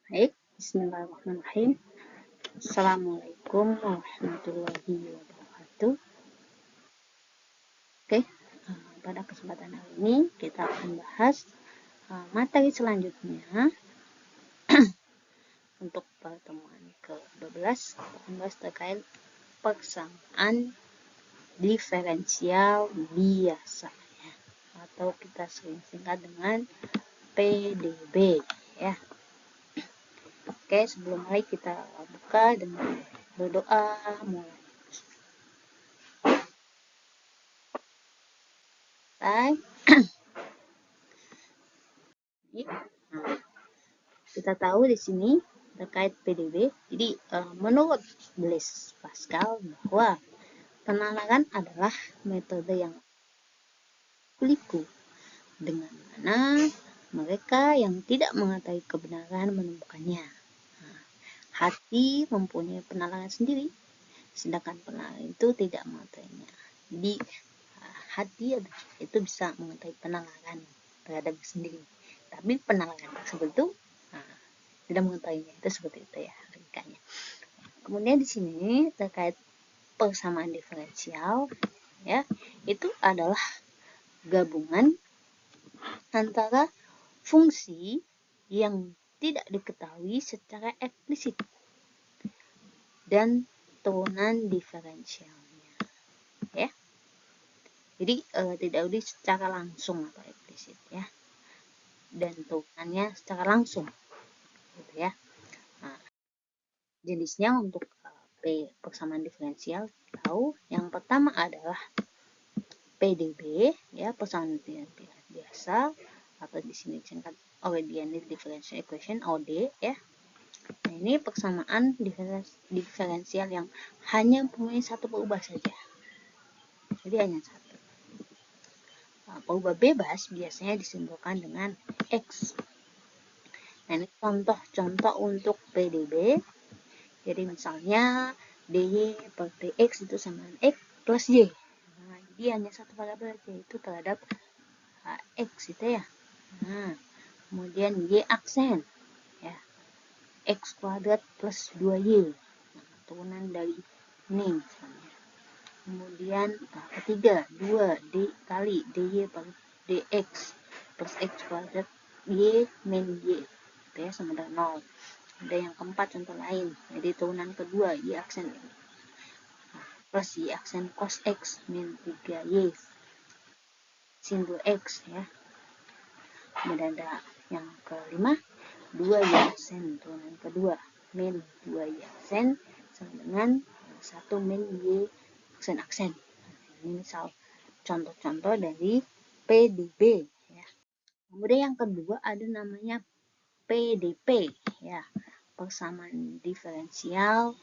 Baik, bismillahirrahmanirrahim. Assalamualaikum warahmatullahi wabarakatuh. Oke, pada kesempatan hari ini kita akan bahas materi selanjutnya untuk pertemuan ke-12 akan bahas terkait persamaan diferensial biasa atau kita sering singkat dengan PDB ya. Oke, sebelum mulai kita buka dengan berdoa mulai. Kita tahu di sini terkait PDB. Jadi menurut Blaise Pascal bahwa penalaran adalah metode yang kuliku dengan mana mereka yang tidak mengetahui kebenaran menemukannya. Hati mempunyai penalaran sendiri, sedangkan penalaran itu tidak mengetahuinya. Jadi hati itu bisa mengetahui penalaran terhadap diri sendiri, tapi penalaran tersebut itu tidak mengetahuinya. Itu seperti itu ya logikanya. Kemudian di sini terkait persamaan diferensial ya, itu adalah gabungan antara fungsi yang tidak diketahui secara eksplisit dan turunan diferensialnya ya. Jadi tidak secara langsung atau eksplisit ya, dan turunannya secara langsung gitu ya. Nah, jenisnya untuk persamaan diferensial tahu yang pertama adalah PDB ya, persamaan diferensial biasa atau di sini disingkat ordinary differential equation OD ya. Nah, ini persamaan diferensial yang hanya mempunyai satu perubahan saja. Jadi hanya satu. Nah, perubahan bebas biasanya disimbolkan dengan X. Nah, ini contoh-contoh untuk PDB. Jadi misalnya dy per dx itu sama dengan x plus y. Nah, jadi hanya satu variabel saja, yaitu terhadap x itu ya. Nah, kemudian y aksen ya, x kuadrat plus 2y. Nah, turunan dari ini misalnya. Kemudian ketiga 2 d kali dy per dx plus x kuadrat y min y itu ya sama dengan 0. Ada yang keempat contoh lain, jadi turunan kedua y aksen plus y aksen cos x min 3y sin 2x ya. Kemudian ada yang kelima 2y aksen turunan kedua min 2y aksen sama dengan 1 min y aksen. Ini misal contoh-contoh dari PDB ya. Kemudian yang kedua ada namanya PDP ya, persamaan diferensial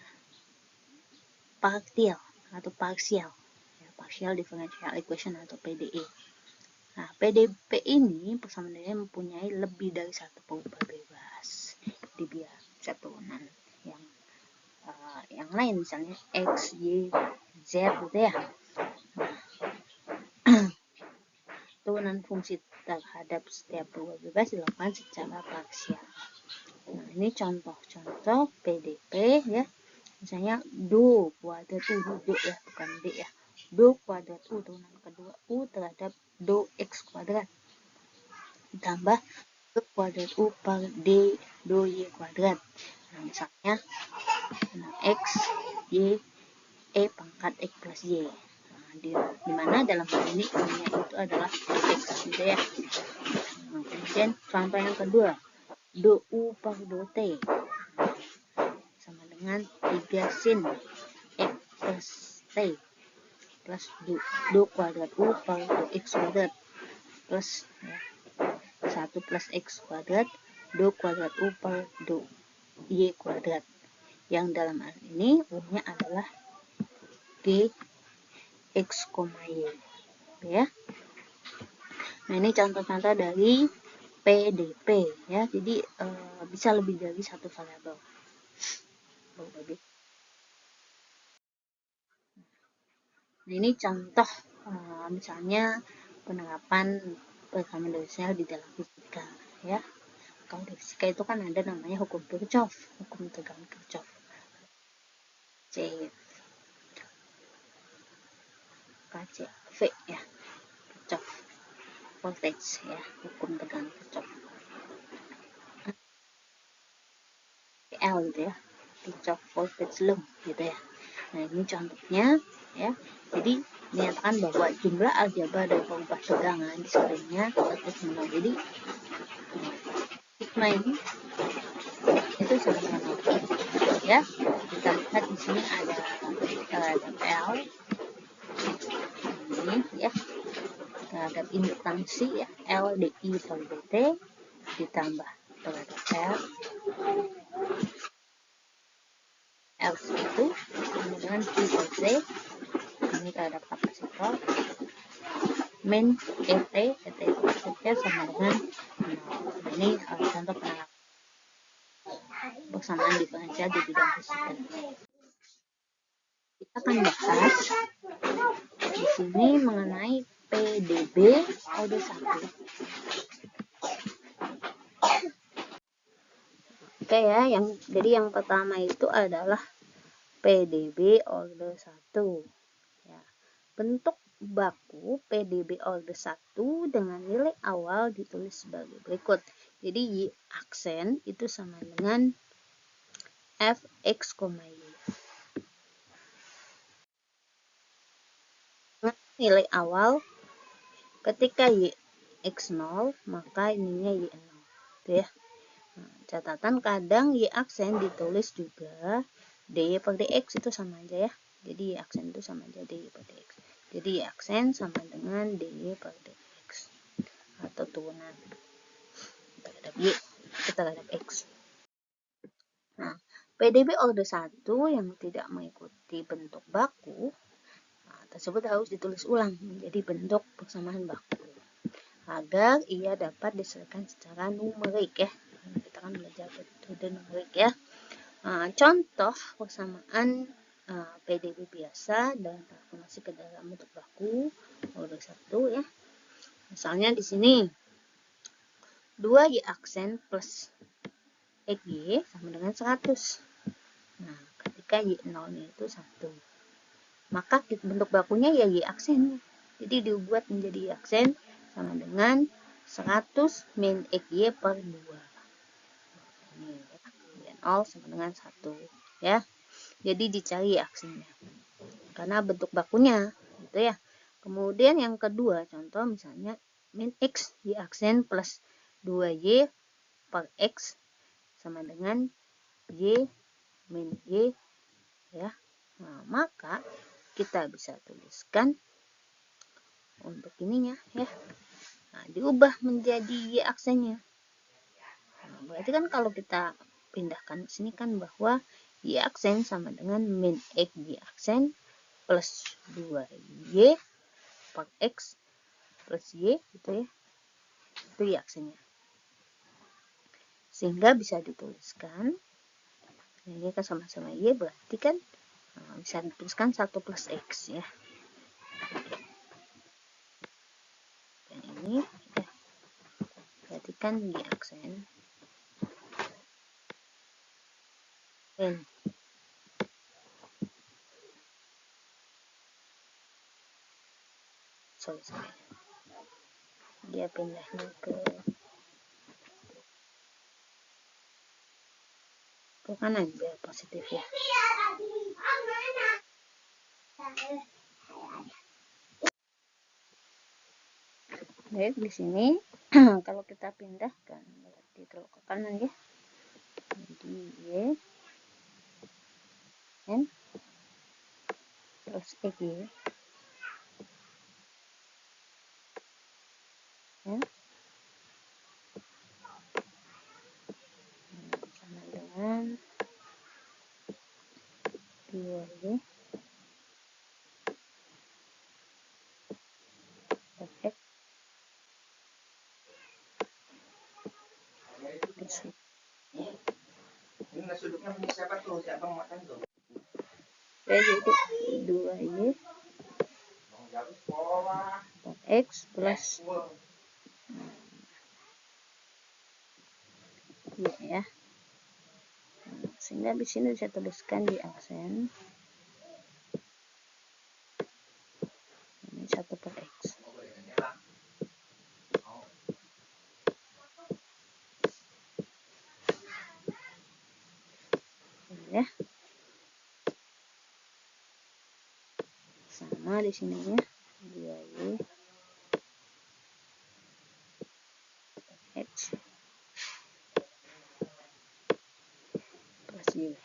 partial atau parsial ya, partial differential equation atau PDE. Nah, PDP ini persamaan ini mempunyai lebih dari satu perubahan bebas. Jadi biar bisa turunan yang lain misalnya x, y, z gitu ya. Turunan fungsi terhadap setiap perubahan bebas dilakukan secara parsial. Nah, ini contoh-contoh PDP ya. Misalnya do kuadrat u, do ya, bukan d ya. Do kuadrat u turunan kedua u terhadap do x kuadrat ditambah do kuadrat u per d do y kuadrat. Nah, misalnya x y e pangkat x plus y. Nah, di mana dalam hal ini u-nya itu adalah x gitu ya. Nah, kemudian contoh yang kedua do u per do t sama dengan 3 sin x plus t plus do kuadrat u per do x kuadrat plus ya, 1 plus x kuadrat do kuadrat u per do y kuadrat, yang dalam hal ini u-nya adalah g x, y ya. Nah, ini contoh-contoh dari PDP ya. Jadi bisa lebih dari satu variabel. Nah, ini contoh misalnya penerapan persamaan diferensial di dalam fisika ya. Kalau di fisika itu kan ada namanya hukum Kirchhoff, hukum tegangan Kirchhoff. C, KCV ya, Kirchhoff voltage ya, hukum tegangan Kirchhoff. L gitu ya, Kirchhoff voltage law gitu ya. Nah ini contohnya ya. Jadi menyatakan bahwa jumlah aljabar dari pengubah tegangan di sekelilingnya tetap sama. Jadi sigma ini itu sama ya. Kita lihat di sini ada L ini ya, terhadap indukansi ya, L dI per dt ditambah terhadap L itu sama dengan Q per C ini terhadap kapasitor min ET kapasitor sama dengan 0. Ini contoh penerapan persamaan diferensial di bidang fisika. Kita akan bahas di sini mengenai PDB order 1. Oke ya, jadi yang pertama itu adalah PDB order 1. Ya. Bentuk baku PDB order 1 dengan nilai awal ditulis sebagai berikut. Jadi Y aksen itu sama dengan Fx, Y. Nilai awal ketika Y x0 maka ininya Y0 gitu ya. Nah, catatan kadang Y aksen ditulis juga dy per dx itu sama aja ya. Jadi Y aksen itu sama aja dy per dx. Jadi Y aksen sama dengan dy per dx atau turunan terhadap Y terhadap x. Nah, PDB order 1 yang tidak mengikuti bentuk baku tersebut harus ditulis ulang menjadi bentuk persamaan baku agar ia dapat diselesaikan secara numerik ya. Kita kan belajar metode numerik ya. Contoh persamaan PDB biasa dan transformasi ke dalam bentuk baku order 1 ya. Misalnya di sini 2Y aksen plus XY sama dengan 100. Nah, ketika Y0 itu 1. Maka bentuk bakunya ya Y aksen. Jadi dibuat menjadi Y aksen sama dengan 100 min XY per 2. Ini ya. Y0 sama dengan 1 ya. Jadi dicari Y aksennya. Karena bentuk bakunya gitu ya. Kemudian yang kedua contoh misalnya min X Y aksen plus 2Y per X sama dengan Y min Y ya. Nah, maka kita bisa tuliskan untuk ininya ya. Nah, diubah menjadi Y aksennya. Nah, berarti kan kalau kita pindahkan ke sini kan bahwa Y aksen sama dengan min X Y aksen plus 2Y per X plus Y gitu ya. Itu Y aksennya. Sehingga bisa dituliskan ini kan sama-sama Y berarti kan bisa dituliskan 1 plus X ya. Dan ini ya, berarti kan Y aksen N sorry dia pindahnya ke kanan biar positif ya. Baik, di sini kalau kita pindahkan berarti kalau ke kanan ya. Jadi Y N plus X Y ya. Sama dengan 2Y per X plus Y. Jadi 2Y per X plus ya. Sehingga di sini saya tuliskan di aksen ini 1 per X. Ya. Sama di sininya 2Y H plus Y.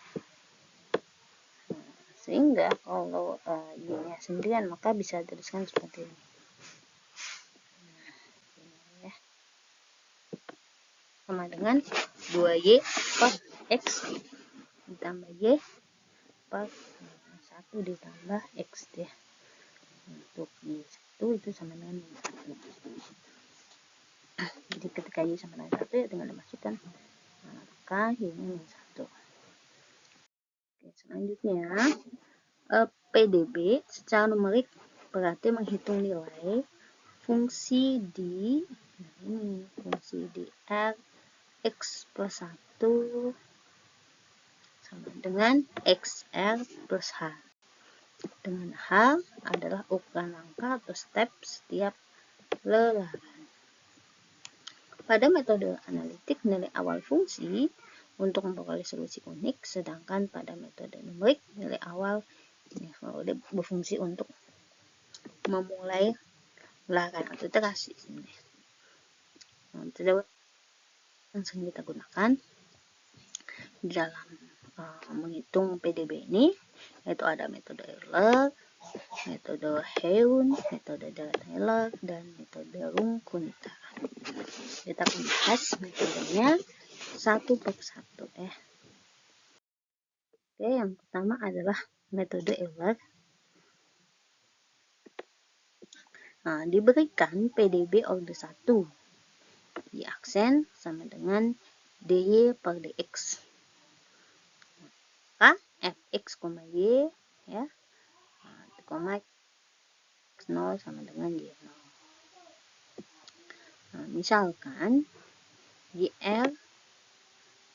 Sehingga kalau Y-nya sendirian maka bisa dituliskan seperti ini. Ya. Sama dengan 2Y per X ditambah Y per 1 ditambah X ya. Untuk Y1 itu sama dengan 1. Jadi ketika Y sama dengan 1 ya tinggal dimasukkan, maka Y-nya 1. Oke, selanjutnya PDB secara numerik berarti menghitung nilai fungsi di fungsi di R X plus 1 sama dengan XR plus H, dengan H adalah ukuran langkah atau step setiap lelaran. Pada metode analitik, nilai awal fungsi untuk memperoleh solusi unik, sedangkan pada metode numerik, nilai awal berfungsi untuk memulai lelaran atau iterasi. Metode yang sering kita gunakan di dalam menghitung PDB ini, yaitu ada metode Euler, metode Heun, metode Taylor, dan metode Runge-Kutta. Kita akan bahas metodenya satu per satu ya. Oke, yang pertama adalah metode Euler. Diberikan PDB order 1 di aksen sama dengan dy per dx. Maka fx, y ya, x0 sama dengan y0. Misalkan YR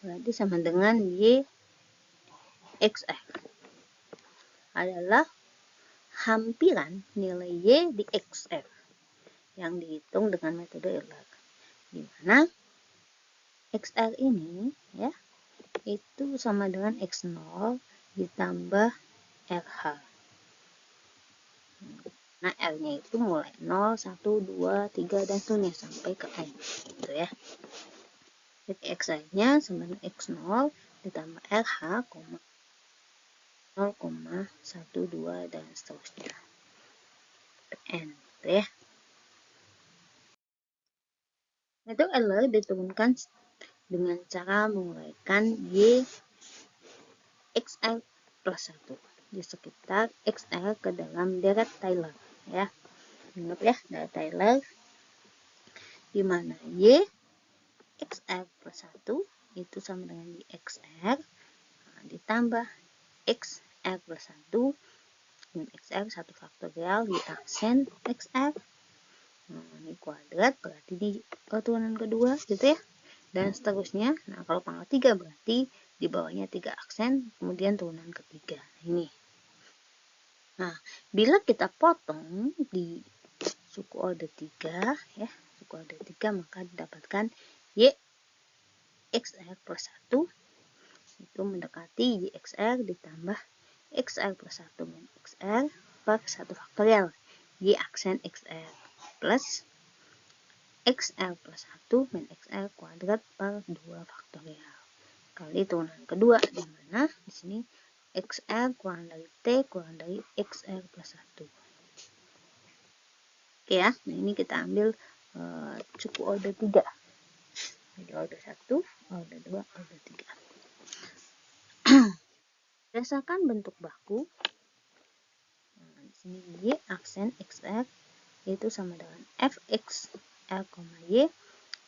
berarti sama dengan YXR adalah hampiran nilai Y di XR yang dihitung dengan metode Euler, di mana XR ini ya itu sama dengan X0 ditambah RH. Nah, R-nya itu mulai 0, 1, 2, 3, dan seterusnya sampai ke N. Gitu ya. Jadi XR-nya sama dengan X0 ditambah RH, 0, 1, 2, dan seterusnya. N. Gitu ya. Metode Euler diturunkan dengan cara menguraikan Y XR plus 1 di sekitar XR ke dalam deret Taylor ya. Ingat ya, deret Taylor di mana Y XR plus 1 itu sama dengan Y XR ditambah XR plus 1 dan XR 1 faktorial di aksen XR. Ini kuadrat berarti di turunan kedua gitu ya. Dan seterusnya. Nah, kalau pangkat 3 berarti di bawahnya 3 aksen, kemudian turunan ketiga. Ini. Nah, bila kita potong di suku order 3 ya, suku order 3 maka didapatkan Y XR plus 1 itu mendekati Y XR ditambah XR plus 1 min XR per 1 faktorial Y aksen XR plus XR plus 1 min XR kuadrat per 2 faktorial kali turunan kedua, di mana di sini XR kurang dari T kurang dari XR plus 1. Oke ya, nah ini kita ambil suku order 3. Jadi order 1, order 2, order 3. Berdasarkan bentuk baku, di sini Y aksen XR itu sama dengan Fx R, Y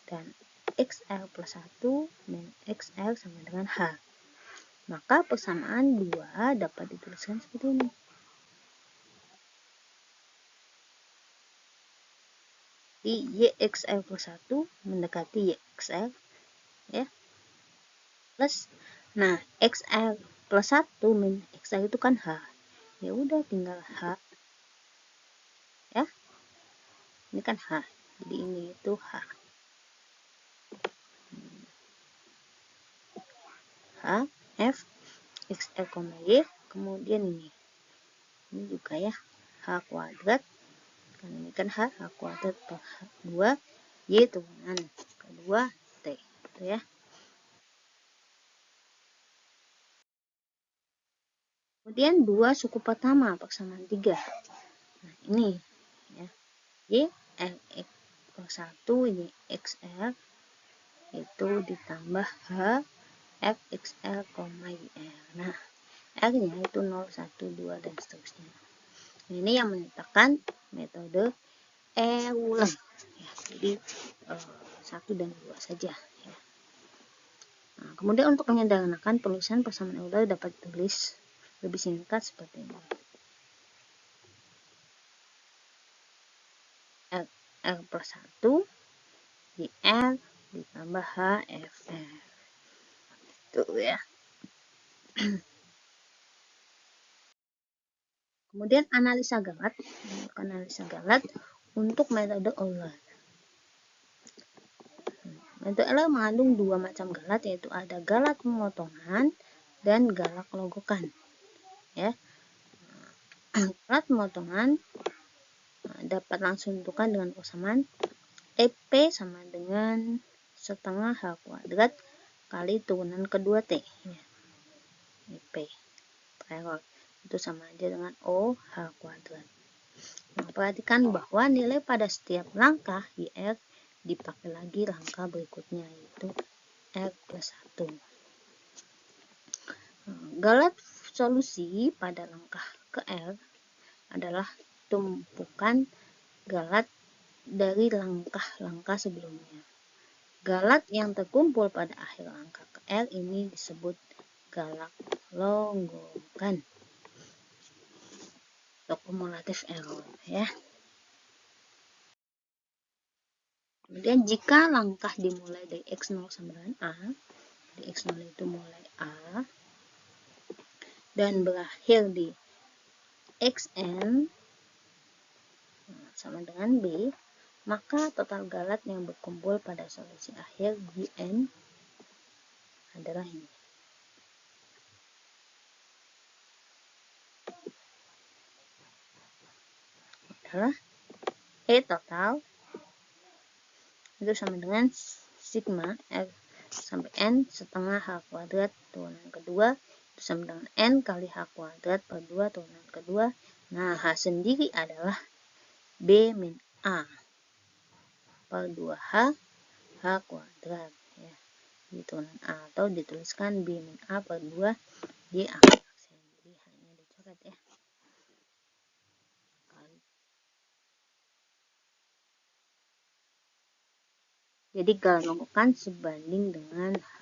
dan XR plus 1 min XR sama dengan H. Maka persamaan 2 dapat dituliskan seperti ini. Y XR plus 1 mendekati Y XR ya. plus. Nah, XR plus 1 min XR itu kan H. Ya udah tinggal H. Ya. Ini kan H. Jadi ini itu H. H, F, XR, Y. Kemudian ini juga ya. H kuadrat. Kan ini kan H kuadrat per 2. Y turunan kedua T. Itu ya. Kemudian 2 suku pertama persamaan 3. Nah, ini ya. Y per 1 Y XR itu ditambah H F XL, YR. Nah, R-nya itu 0, 1, 2 dan seterusnya. Ini yang menyatakan metode Euler. Ya, jadi 1 dan 2 saja. Ya. Nah, kemudian untuk menyederhanakan penulisan persamaan Euler dapat ditulis lebih singkat seperti ini. R plus 1 YR ditambah HFR. Tuh ya. Kemudian analisa galat untuk metode Euler. Metode Euler mengandung dua macam galat, yaitu ada galat pemotongan dan galat logokan. Ya. Galat pemotongan dapat langsung ditentukan dengan persamaan EP sama dengan setengah H kuadrat kali turunan kedua T. Ya. EP. Error. Itu sama aja dengan OH kuadrat. Nah, perhatikan bahwa nilai pada setiap langkah IR dipakai lagi langkah berikutnya, yaitu R plus 1. Galat solusi pada langkah ke R adalah tumpukan galat dari langkah-langkah sebelumnya. Galat yang terkumpul pada akhir langkah ke R ini disebut galat logokan atau kumulatif error ya. Kemudian jika langkah dimulai dari X0 sama dengan A, di X0 itu mulai A dan berakhir di Xn sama dengan B, maka total galat yang berkumpul pada solusi akhir Gn adalah ini. Adalah E total itu sama dengan sigma R sampai N setengah H kuadrat turunan kedua itu sama dengan N kali H kuadrat per 2 turunan kedua. Nah, H sendiri adalah B min A per 2H H kuadrat ya. Di turunan A atau dituliskan B min A per 2 di akhir aksen. Jadi hanya dicoret ya. Jadi galat logokan sebanding dengan H.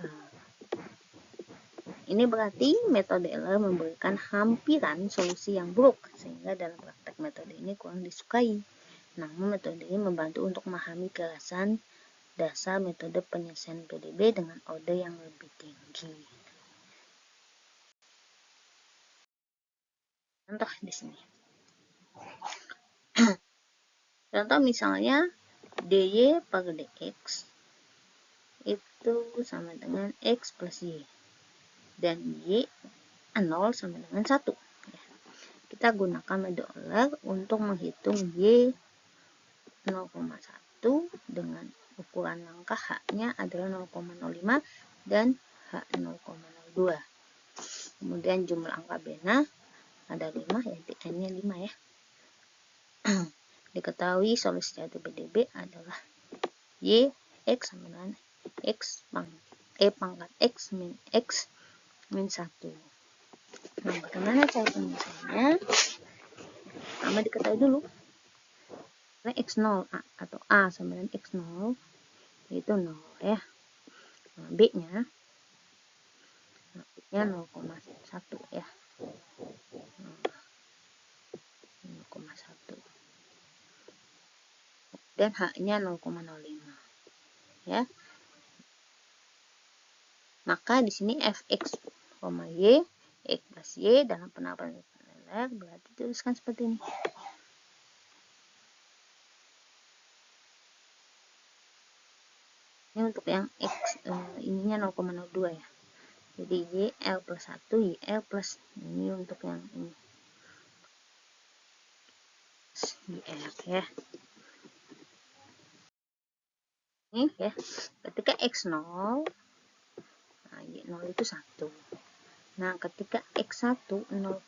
Ini berarti metode Euler memberikan hampiran solusi yang buruk, sehingga dalam praktek metode ini kurang disukai. Namun metode ini membantu untuk memahami kerasan dasar metode penyelesaian PDB dengan order yang lebih tinggi. Contoh di sini. Contoh misalnya dy per dx itu sama dengan x plus y dan y 0 sama dengan 1. Kita gunakan metode Euler untuk menghitung y 0,1 dengan ukuran langkah H-nya adalah 0,05 dan H 0,02. Kemudian jumlah angka bena ada 5, yaitu N-nya 5 ya. Diketahui solusi dari PDB adalah Y X sama dengan X pangkat X min 1. Nah, bagaimana cara penyelesaiannya? Pertama diketahui dulu. Karena X0 atau A sama dengan X0 itu 0 ya. Nah, B-nya 0,1 ya. 0,1. Dan H-nya 0,05 ya. Maka di sini fx, y, x plus y dalam penampakan berarti tuliskan seperti ini. Ini untuk yang x ininya 0,02 ya. Jadi YL plus 1, YL plus ini untuk yang ini. YL ya. Ini ya. Ketika X0, nah Y0 itu 1. Nah, ketika X1 0,05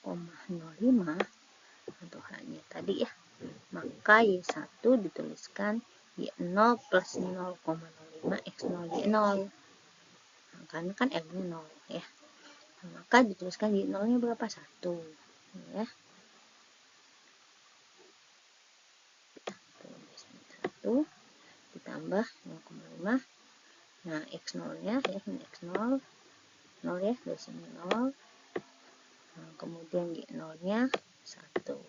atau hanya tadi ya, maka Y1 dituliskan Y0 plus 0,05 X0 Y0. Nah, karena kan L-nya 0 ya. Nah, maka dituliskan Y0-nya berapa? 1 ya. 1 ditambah 0,5. Nah, X0-nya ya, ini X0 0 ya, dari sini 0. Nah, kemudian Y0-nya 1.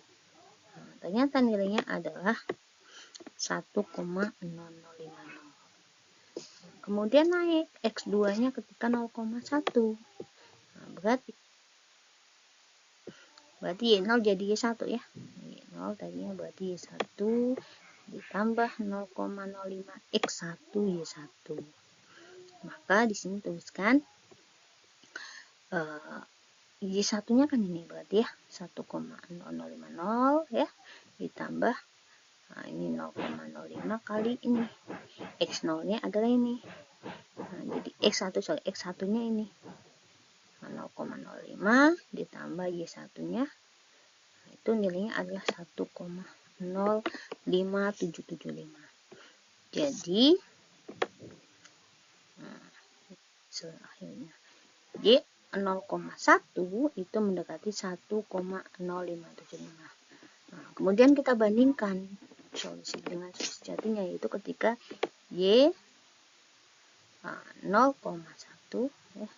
Nah, ternyata nilainya adalah 1,0050. Kemudian naik X2-nya ketika 0,1. Nah, berarti Y0 jadi Y1 ya. Y0 tadinya berarti Y1 ditambah 0,05 X1 Y1. Maka di sini tuliskan Y1-nya kan ini berarti ya 1,0050 ya, ditambah nah ini 0,05 kali ini X0-nya adalah ini. Nah, jadi X1-nya ini 0,05 ditambah Y1-nya, nah, itu nilainya adalah 1,05775. Jadi akhirnya Y 0,1 itu mendekati 1,0575. Nah, kemudian kita bandingkan solusi dengan solusi sejatinya, yaitu ketika Y 0,1 ya,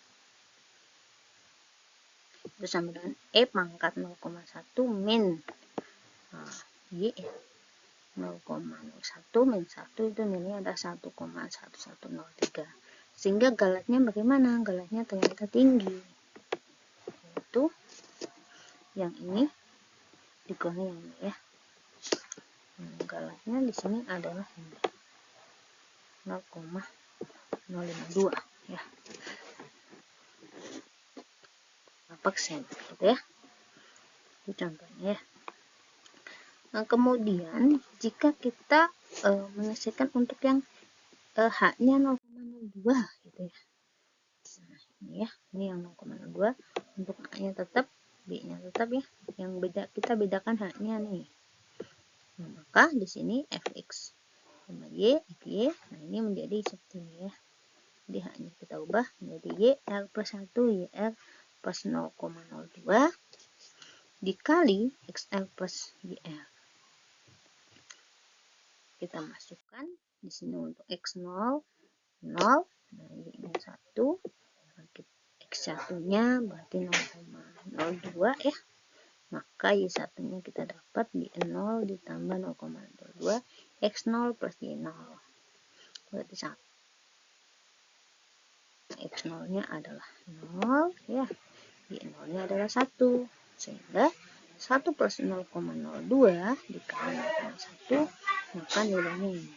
itu sama dengan E pangkat 0,1 min Y 0,01 min 1 itu nilainya ada 1,1103. Sehingga galatnya bagaimana? Galatnya ternyata tinggi, yaitu yang ini dikurangi yang ini ya. Galatnya di sini adalah 0,052 ya. Persen gitu ya. Itu contohnya ya. Nah, kemudian jika kita menyelesaikan untuk yang H-nya 0,02 gitu ya. Nah, ini ya, ini yang 0,02 untuk A-nya tetap, B-nya tetap ya. Yang beda kita bedakan H-nya nih. Nah, maka di sini fx sama y, fy, nah ini menjadi seperti ini ya. Jadi H-nya kita ubah menjadi YL plus 1, YL plus 0,02 dikali XL plus YL. Kita masukkan di sini untuk X0 0, nah Y-nya 1, X1-nya berarti 0,02 ya. Maka Y1-nya kita dapat di 0 ditambah 0,02 X0 plus Y0 berarti 1. X0-nya adalah 0 ya, Y0-nya adalah 1, sehingga 1 plus 0,02 dikali 0,1 maka nilainya ini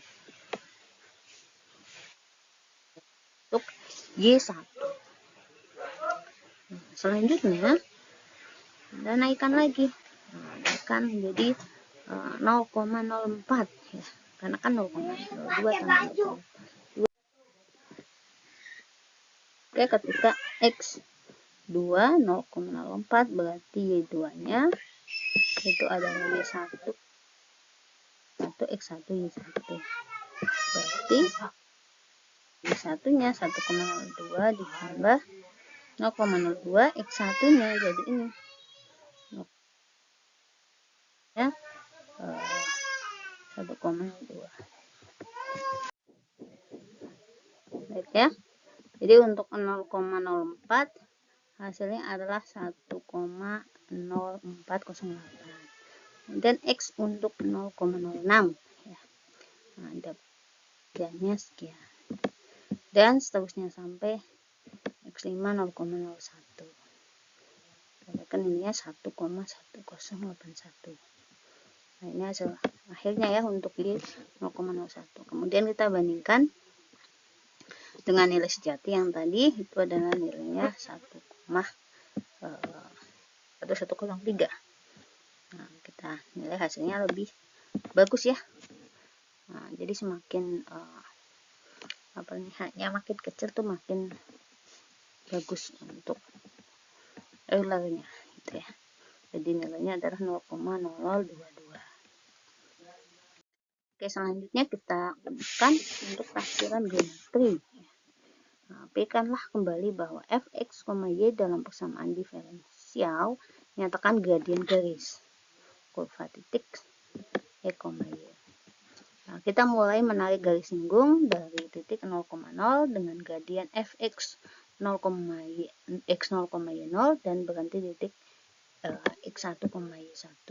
untuk Y1. Nah, selanjutnya kita naikkan lagi, naikkan menjadi 0,04 ya, karena kan 0,02 tambah 0,4. Oke, ketika X2 0,04 berarti Y2-nya itu adalah Y1 atau X1 Y1. Berarti Y1-nya 1,02 ditambah 0,02 X1-nya jadi ini. Ya. 1,02. Baik ya. Jadi untuk 0,04 hasilnya adalah 1,0408. Dan X untuk 0,06 ya. Nah, dapatnya sekian. Dan seterusnya sampai X5 0,01. Kan ininya 1,1081. Nah, ini hasil akhirnya ya untuk Y 0,01. Kemudian kita bandingkan dengan nilai sejati yang tadi, itu adalah nilainya 1,3. Nah, kita nilai hasilnya lebih bagus ya. Nah, jadi semakin makin kecil tuh makin bagus untuk Eulernya gitu ya. Jadi nilainya adalah 0,0022. Oke, selanjutnya kita gunakan untuk tafsiran geometri. Nah, pikirkanlah kembali bahwa fx, y dalam persamaan diferensial menyatakan gradien garis kurva titik y. Nah, kita mulai menarik garis singgung dari titik 0,0 dengan gradien fx 0,y0 dan berhenti titik x1, y1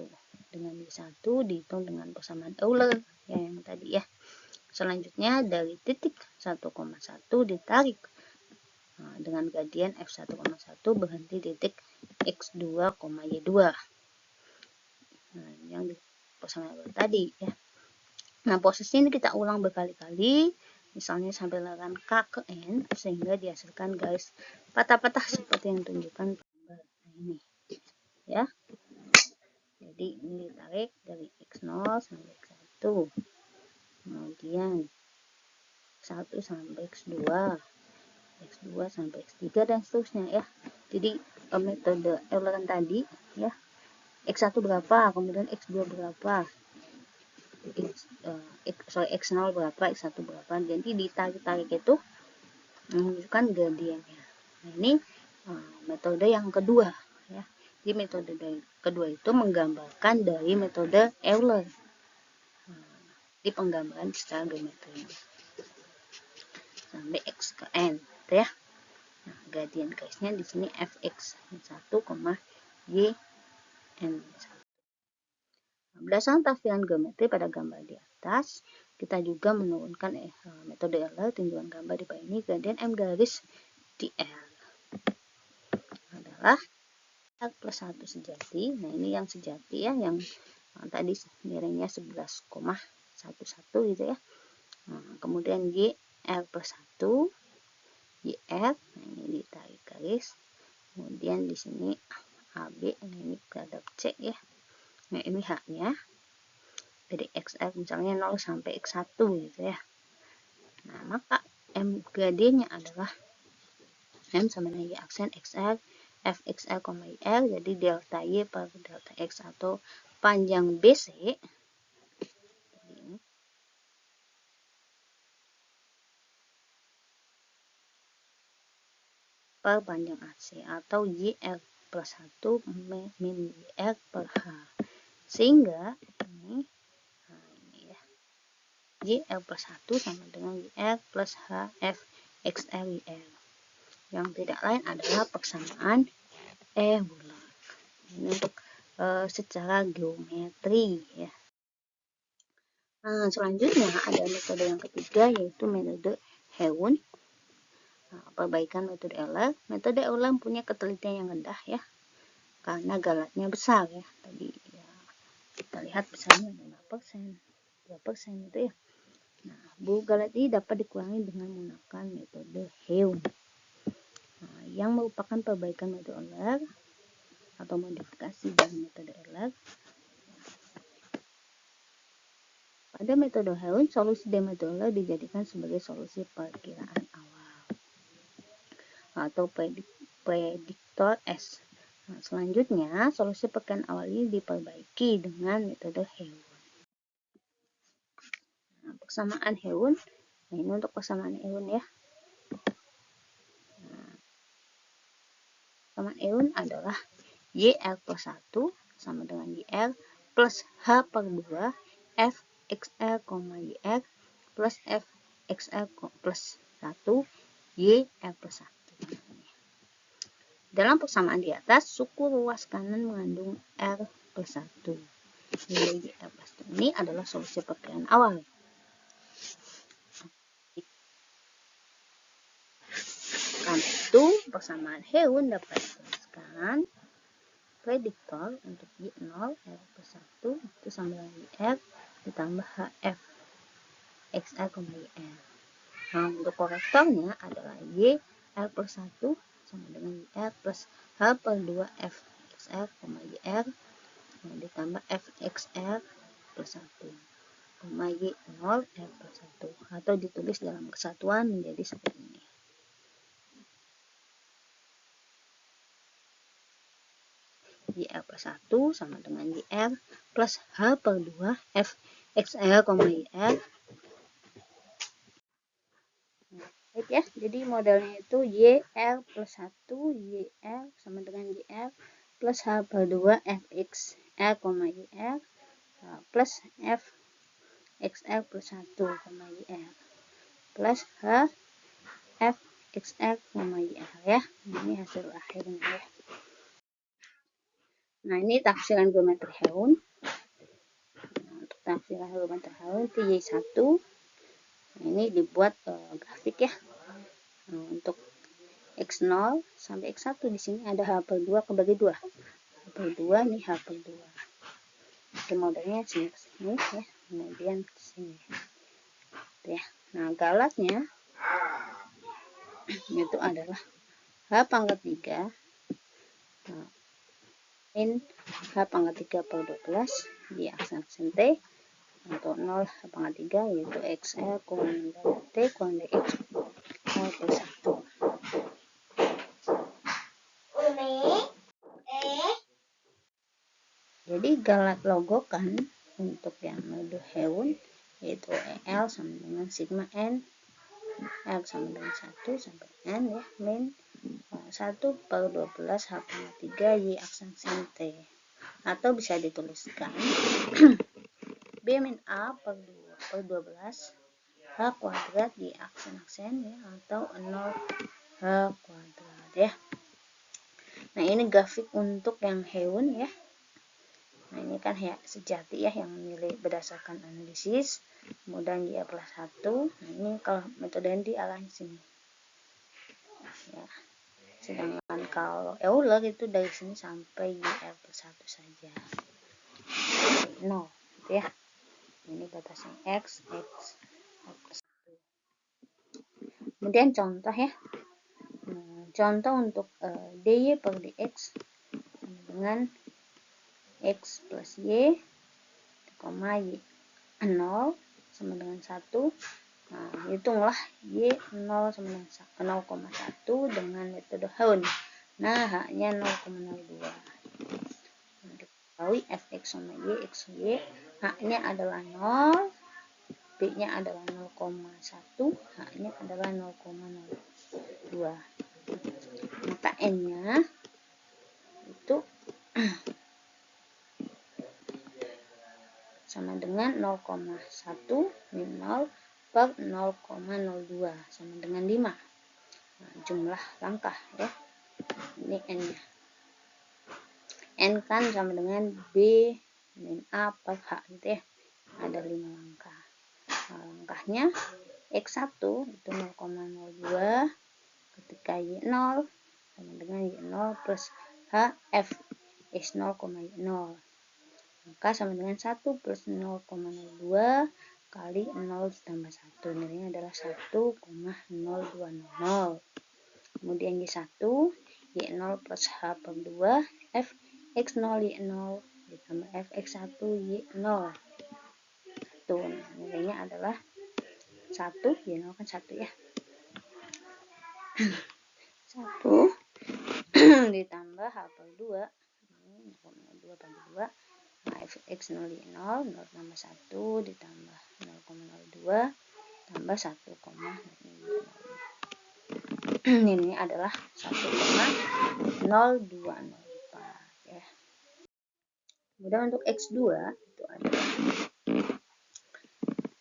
dengan y1 dihitung dengan persamaan Euler yang tadi ya. Selanjutnya dari titik 1,1 ditarik dengan gradien f1,1 berhenti titik x2, y2 yang di persamaan Euler tadi ya. Nah, proses ini kita ulang berkali-kali, misalnya sampai laran K ke N, sehingga dihasilkan garis patah-patah seperti yang ditunjukkan gambar ini ya. Jadi ini ditarik dari x0 sampai x1, kemudian x1 sampai x2, x2 sampai x3 dan seterusnya ya. Jadi metode Euler tadi ya, x1 berapa, kemudian x2 berapa, x0 berapa, x1 berapa, jadi ditarik-tarik itu menunjukkan gradiennya. Nah, ini metode yang kedua ya. Jadi metode kedua itu menggambarkan dari metode Euler di penggambaran secara geometri sampai x ke n gitu ya. Nah, gradien garisnya di sini fx 1, y n 1. Berdasarkan tafsiran geometri pada gambar di atas, kita juga menurunkan metode Euler tinjauan gambar di bawah ini. Gradien m garis di L adalah R plus 1 sejati. Nah, ini yang sejati ya, yang tadi nilainya 11,11 gitu ya. Nah, kemudian Y R plus 1, YR, nah ini ditarik garis. Kemudian di sini AB, nah ini terhadap C ya. Nah, ini haknya dari XR misalnya 0 sampai X1 gitu ya. Nah, maka M gradiennya adalah M sama dengan Y aksen XR fxl, YR, jadi delta Y per delta X atau panjang BC per panjang AC atau YR plus 1 min YR per H. Sehingga ini ya, YR plus 1 sama dengan YR plus H F XR YR. Yang tidak lain adalah persamaan Euler. Ini untuk secara geometri ya. Nah, selanjutnya ada metode yang ketiga, yaitu metode Heun. Nah, perbaikan metode Euler. Metode Euler punya ketelitian yang rendah ya, karena galatnya besar ya. Tadi ya, kita lihat besarnya 5%, 2% itu ya. Nah, buku galat ini dapat dikurangi dengan menggunakan metode Heun. Nah, yang merupakan perbaikan metode Euler atau modifikasi dari metode Euler. Pada metode Heun, solusi dari metode Euler dijadikan sebagai solusi perkiraan awal atau prediktor S. Nah, selanjutnya, solusi perkiraan awal ini diperbaiki dengan metode Heun. Nah, persamaan Heun, nah ini untuk persamaan Heun ya. Nah, persamaan Heun adalah YR plus 1 sama dengan YR plus H per 2 F XR, YR plus F XR plus 1 YR plus 1. Dalam persamaan di atas, suku ruas kanan mengandung R plus 1. Nilai YR plus 1 ini adalah solusi perkiraan awal. Kan persamaan Heun dapat dituliskan prediktor untuk Y0 R plus 1 itu sama dengan YR ditambah HF XR, YR. Nah, untuk korektornya adalah Y R plus 1 sama dengan YR plus H per 2 F XR, YR ditambah F XR plus 1, Y0 R plus 1, atau ditulis dalam kesatuan menjadi seperti ini. YR plus 1 sama dengan YR plus H per 2 F XR, YR. Baik ya, jadi modelnya itu YR plus 1, YR sama dengan YR plus H per 2 Fx R, YR plus F XR plus 1, YR plus H F XR, YR ya. Ini hasil akhirnya ya. Nah, ini tafsiran geometri Heun. Untuk tafsiran geometri Heun itu Y1. Nah, ini dibuat grafik ya. Nah, untuk X0 sampai X1 di sini ada H per 2 kebagi 2. H per 2 ini H per 2. Oke, modelnya sini ke sini ya. Kemudian ke sini. Ya. Nah, galatnya itu adalah H pangkat 3 min H pangkat 3 per 12 di aksen T. Untuk 0 H pangkat 3 yaitu XL kurang T kurang DX 0 per 1. Jadi galat logokan untuk yang modul Heun yaitu EL sama dengan sigma N, L sama dengan 1 sampai N ya, min 1 per 12 H pangkat 3 Y aksen T, atau bisa dituliskan B min A per 2 per 12 H kuadrat Y aksen ya, atau 0 H kuadrat ya. Nah, ini grafik untuk yang Heun ya. Nah, ini kan ya sejati ya yang memilih berdasarkan analisis, kemudian Y plus 1. Nah, ini kalau metode yang di arahnya sini ya. Sedangkan kalau Euler itu dari sini sampai Y plus 1 saja 0 gitu ya. Ini batasnya X plus 1. Kemudian contoh ya. Contoh untuk dy per dx sama dengan x plus y, y 0 sama dengan 1. Nah, hitunglah y 0 sama dengan 0,1 dengan metode Heun. Nah, H-nya 0,02. Nah, diketahui fx sama y, x, y, H-nya adalah 0, B-nya adalah 0,1, H-nya adalah 0,02. Maka N-nya itu sama dengan 0,1 min 0 per 0,02 sama dengan 5. Nah, jumlah langkah ya. Ini N-nya. N kan sama dengan B min A per H gitu ya. Ada 5 langkah. Nah, langkahnya X1 itu 0,02 ketika Y0 sama dengan Y0 plus H F X0, Y0. Maka sama dengan 1 plus 0,02 kali 0 ditambah 1. Nilainya adalah 1,0200. Kemudian Y1, Y0 plus H per 2 F X0 Y0 ditambah F X1 Y0. Tuh, nilainya adalah 1, Y0 kan 1 ya. 1 ditambah H per 2, 0,02 bagi 2, nah, X0 Y0, 0 tambah 1 ditambah 0,02 tambah 1,02. Ini adalah 1,0204 ya. Kemudian untuk X2 itu adalah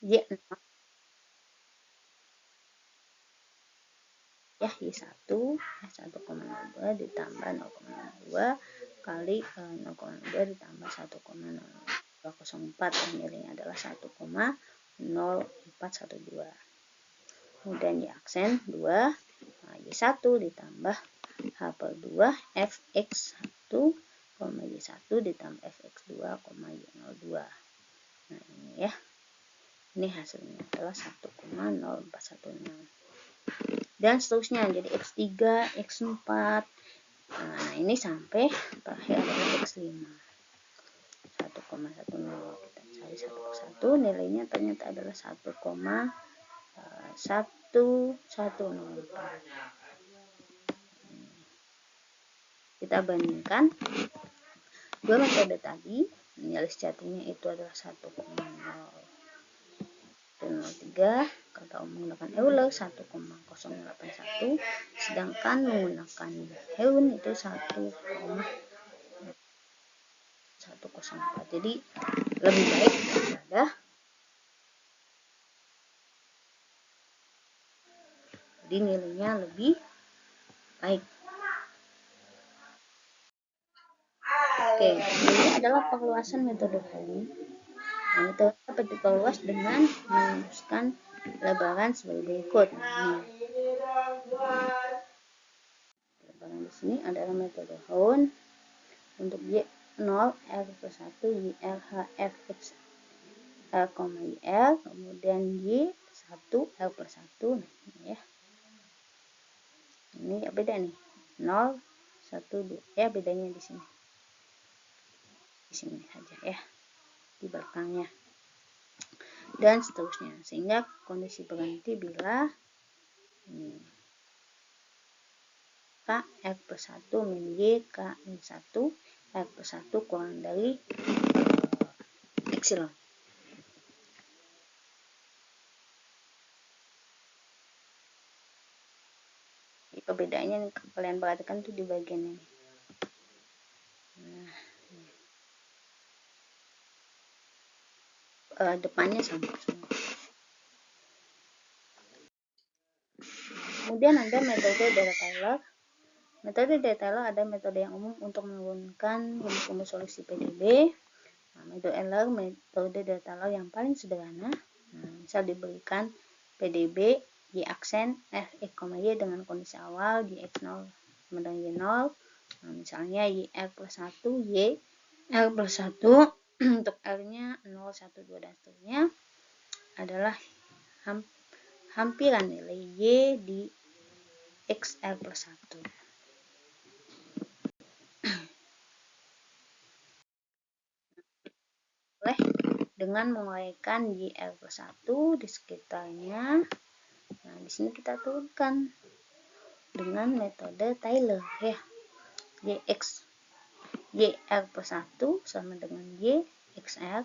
Y0 ya, Y1 1,02 ditambah 0,02 kali 0,02 ditambah 1,0204, nilainya adalah 1,0412. Kemudian Y aksen 2 Nah, Y1 ditambah H per 2 Fx1, Y1 ditambah Fx2, Y02. Nah, ini ya. Ini hasilnya adalah 1,0416. Dan seterusnya, jadi X3, X4. Nah, ini sampai terakhir adalah X5. 1,10. Kita cari satu persatu, nilainya ternyata adalah 1,1104. Kita bandingkan dua metode tadi, nilai sejatinya itu adalah 1,003 kalau menggunakan Euler 1,081, sedangkan menggunakan Heun itu 1,104. Jadi lebih baik daripada jadi nilainya lebih baik. Oke, ini adalah perluasan metode Heun. Metode dapat diperluas dengan merumuskan lebaran sebagai berikut. Nah, lebaran di sini adalah metode Heun untuk Y0 R plus 1 YR HF X R, YR, kemudian Y1 R plus 1. Nah, ini ya. Ini ya beda nih. 0, 1, 2. Ya bedanya di sini. Di sini saja ya. Di belakangnya. Dan seterusnya. Sehingga kondisi berhenti bila ini K R plus 1 min Y K min 1 R plus 1 kurang dari epsilon. Perbedaannya nih, kalian perhatikan tuh di bagian ini. Nah, depannya sama semua. Kemudian ada metode Dirac-Taylor. Metode Dirac-Taylor ada metode yang umum untuk menurunkan rumus-rumus solusi PDB. Nah, metode Dirac-Taylor yang paling sederhana. Nah, misal diberikan PDB Y aksen F, X, Y dengan kondisi awal Y X0 sama dengan Y0. Nah, misalnya Y R plus 1, Y R plus 1 untuk R-nya 0, 1, 2, dan seterusnya adalah hampiran nilai Y di XR plus 1. Boleh dengan menguraikan YR plus 1 di sekitarnya. Nah, di sini kita turunkan dengan metode Taylor ya. YR plus 1 sama dengan Y XR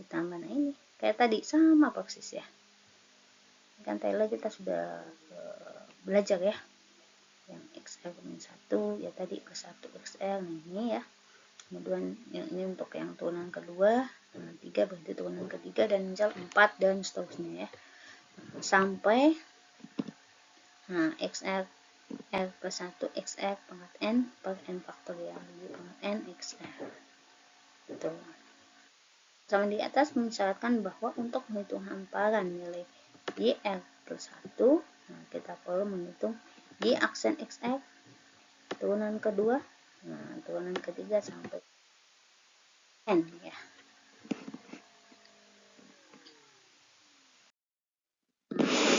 ditambah, nah ini kayak tadi sama persis ya. Kan Taylor kita sudah belajar ya. Yang XR min 1 ya tadi plus 1 XR, nah ini ya. Kemudian ini untuk yang turunan kedua, 3 berarti turunan ketiga, dan misal 4 dan seterusnya ya. Sampai XR R plus 1 XR pangkat N per N faktorial Y pangkat N XR. Betul. Sama di atas mensyaratkan bahwa untuk menghitung hamparan nilai YR plus 1, nah, kita perlu menghitung Y aksen XR turunan kedua, nah, turunan ketiga sampai N ya.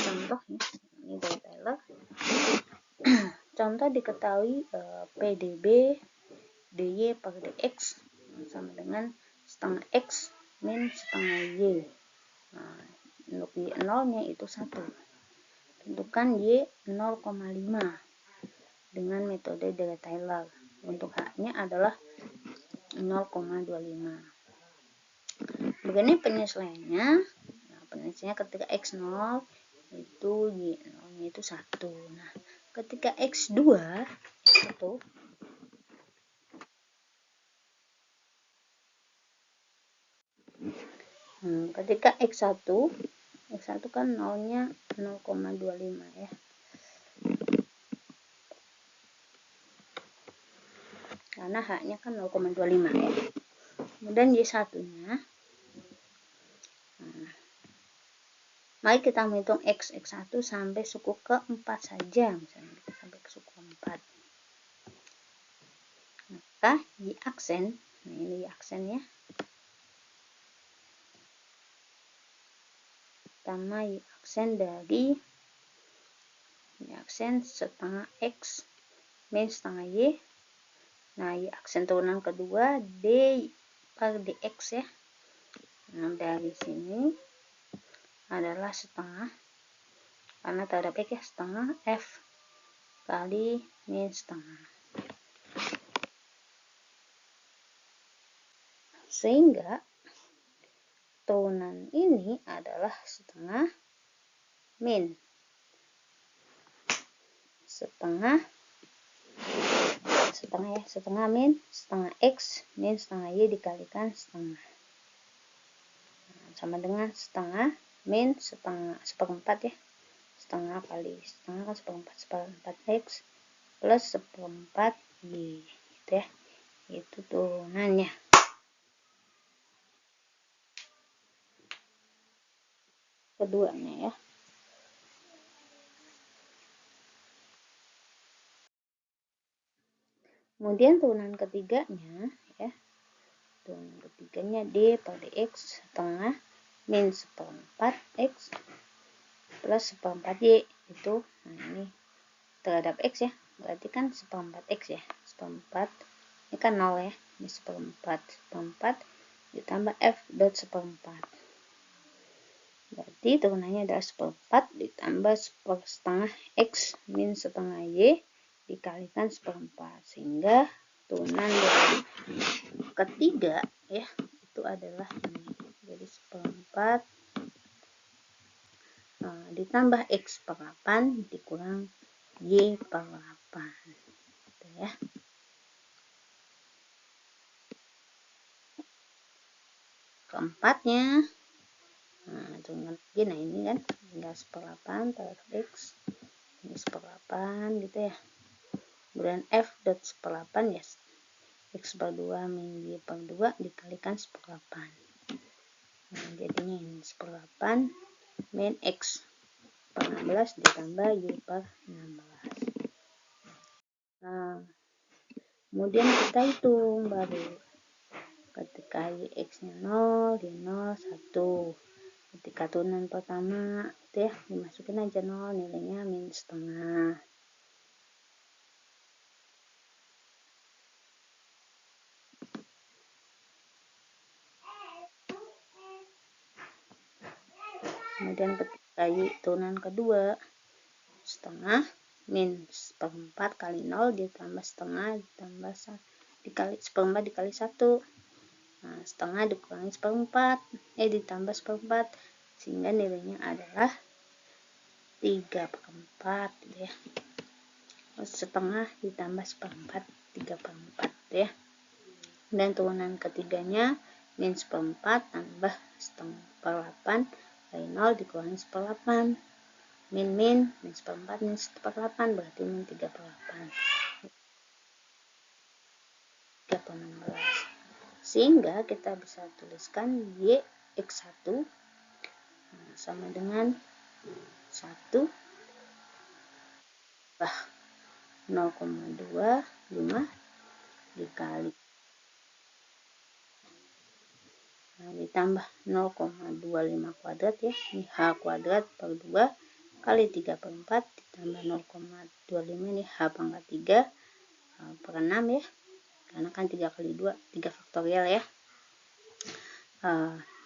Contoh ya, ini dari Taylor. Contoh diketahui PDB dy per dx sama dengan setengah x min setengah y. Nah, untuk y0 nya itu 1. Tentukan y 0,5 dengan metode Dirac-Taylor. Untuk h nya adalah 0,25. Begini penyesuaiannya. Nah, penyesuaiannya ketika x0 itu y0 nya itu 1. Nah, ketika x2 itu ketika x1 kan 0 nya 0,25 ya. Karena h nya kan 0,25 ya. Kemudian y1 nya Mari kita menghitung x1 sampai suku ke-4 saja, misalnya kita sampai ke suku 4. Maka Y aksen, nah ini Y aksen ya, pertama Y aksen dari Y aksen setengah X min setengah Y. Nah Y aksen turunan kedua D per dx ya. Nah dari sini adalah setengah, karena terhadap X ya, setengah F kali min setengah. Sehingga turunan ini adalah setengah min setengah min setengah X min setengah Y dikalikan setengah, nah, sama dengan setengah min setengah seperempat ya, setengah kali setengah kan seperempat X plus seperempat Y gitu ya, itu turunannya. Keduanya ya, kemudian turunan ketiganya ya, turunan ketiganya D per dx setengah min seperempat X plus seperempat Y itu, nah ini terhadap X ya, berarti kan seperempat X ya, seperempat ini kan 0 ya, ini seperempat ditambah F dot seperempat, berarti turunannya adalah seperempat ditambah setengah X min setengah Y dikalikan seperempat, sehingga turunan dari ketiga ya itu adalah ini, jadi seperempat ditambah X per 8 dikurang Y per 8 gitu ya. Keempatnya, nah turunan lagi, nah ini kan tinggal seper 8 terhadap X, ini seper 8 gitu ya, kemudian F dot seper 8 ya, X per 2 min Y per 2 dikalikan seper 8, nah jadinya ini seper 8 min X per 16 ditambah Y per 16. Nah kemudian kita hitung baru, ketika Y X-nya 0, di 0, 1. Ketika turunan pertama itu ya, dimasukin aja 0, nilainya min setengah. Kemudian ketika Y turunan kedua, setengah min seperempat kali 0 ditambah setengah ditambah dikali seperempat dikali 1. Nah, setengah dikurangi seperempat, ditambah seperempat, sehingga nilainya adalah 3/4 gitu ya. Setengah ditambah seperempat, 3/4 gitu ya. Dan turunan ketiganya min seperempat tambah setengah per 8 kali 0 dikurangi seper 8, min seperempat min seper 8 berarti min 3/8, 3/16. Sehingga kita bisa tuliskan Y X1 sama dengan 1 0,25 dikali ditambah 0,25 kuadrat ya, ini H kuadrat per 2 kali 3/4 ditambah 0,25 ini H pangkat 3 per 6 ya, karena kan 3 kali 2 3 faktorial ya,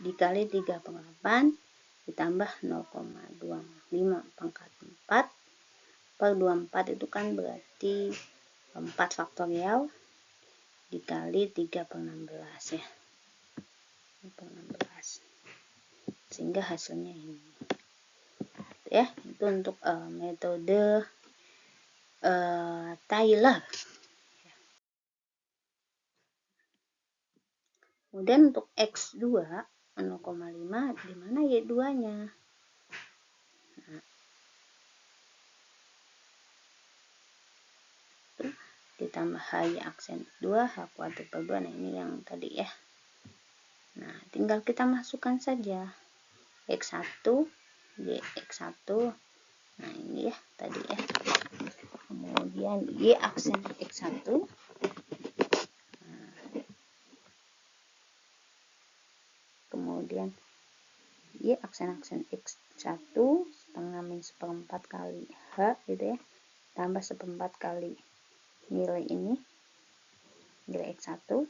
dikali 3/8 ditambah 0,25 pangkat 4 per 24 itu kan berarti 4 faktorial dikali 3/16 ya, 16, sehingga hasilnya ini ya. Itu untuk metode Taylor. Kemudian untuk X2 0,5 di mana Y2 nya, nah, ditambah Y aksen 2 H kuadrat per 2, nah ini yang tadi ya. Nah tinggal kita masukkan saja X1 Y X1. Nah ini ya tadi ya. Kemudian Y aksen X1. Kemudian Y aksen X1 setengah min seperempat kali H gitu ya, tambah seperempat kali nilai ini, nilai X1.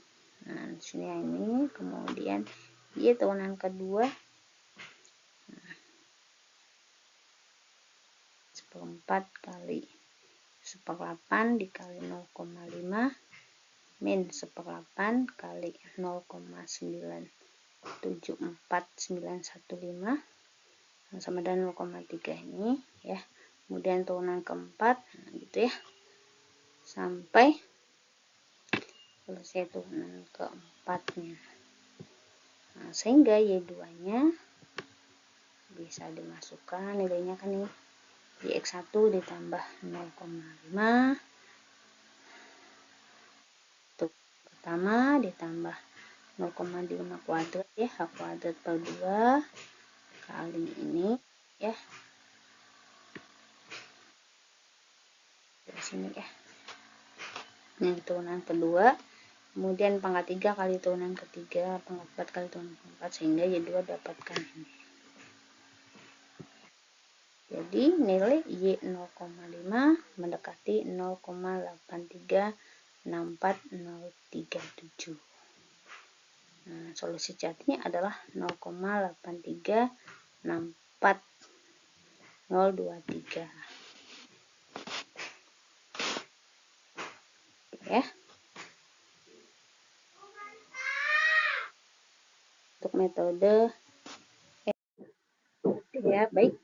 Nah sini ini, kemudian Y turunan kedua seperempat kali 1/8 dikali 0,5 min 1/8 kali 0,974915 sama dengan 0,3 ini ya. Kemudian turunan keempat, nah gitu ya, sampai selesai turunan keempatnya. Nah, sehingga Y2 nya bisa dimasukkan nilainya kan nih, Y1 ditambah 0,5 untuk pertama ditambah 0,5 kuadrat ya, H kuadrat per 2 kali ini ya, dari sini ya, ini turunan kedua, kemudian pangkat 3 kali turunan ketiga, pangkat 4 kali turunan keempat, sehingga Y2 dapatkan ini. Jadi nilai Y 0,5 mendekati 0,8364037. Nah, solusi jadinya adalah 0,8364023. Ya. Untuk metode ya, baik.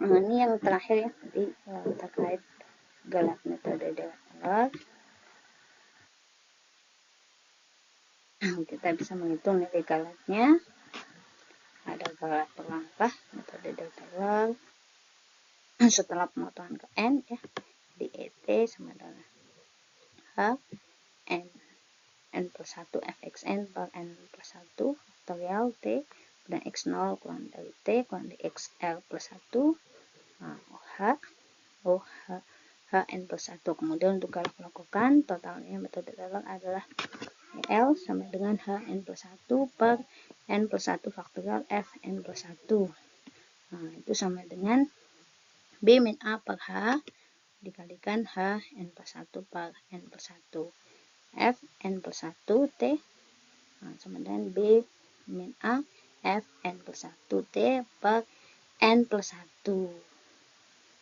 Ini yang terakhir ya, jadi terkait galat, metode galat. Kita bisa menghitung nilai galatnya. Ada galat per langkah, metode delta galat. Setelah pemotongan ke N ya, di ET sama dengan H N plus 1 Fxn per N plus 1 faktorial T, dan X0 kurang dari T kurang dari XL plus 1. Nah, Hn plus 1. Kemudian untuk galak melakukan totalnya metode galak adalah L sama dengan Hn plus 1 per N plus 1 faktorial Fn plus 1. Nah, itu sama dengan B min A per H dikalikan Hn plus 1 per N plus 1. Fn plus 1 T sama dengan B min A Fn plus 1 T per N plus 1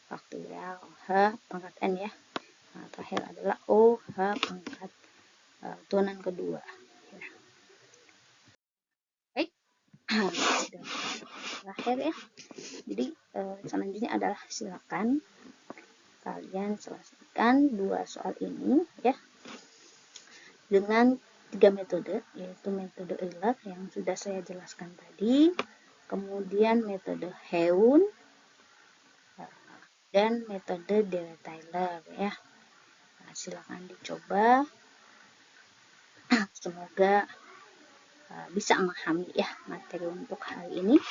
faktorial H pangkat N ya. Nah, terakhir adalah O H pangkat turunan kedua ya. Baik. Terakhir ya, jadi selanjutnya adalah silakan kalian selesaikan 2 soal ini ya dengan 3 metode, yaitu metode Euler yang sudah saya jelaskan tadi, kemudian metode Heun, dan metode Dirac-Tyler ya. Nah, silakan dicoba, semoga bisa memahami ya materi untuk hari ini.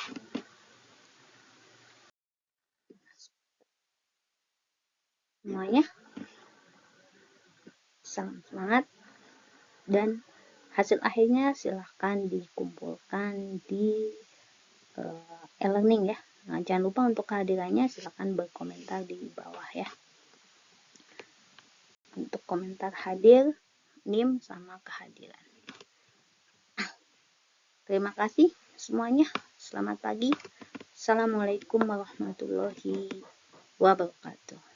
Semuanya salam semangat, dan hasil akhirnya silahkan dikumpulkan di e-learning ya. Nah, jangan lupa untuk kehadirannya silahkan berkomentar di bawah ya. Untuk komentar hadir, NIM sama kehadiran. Terima kasih semuanya. Selamat pagi. Assalamualaikum warahmatullahi wabarakatuh.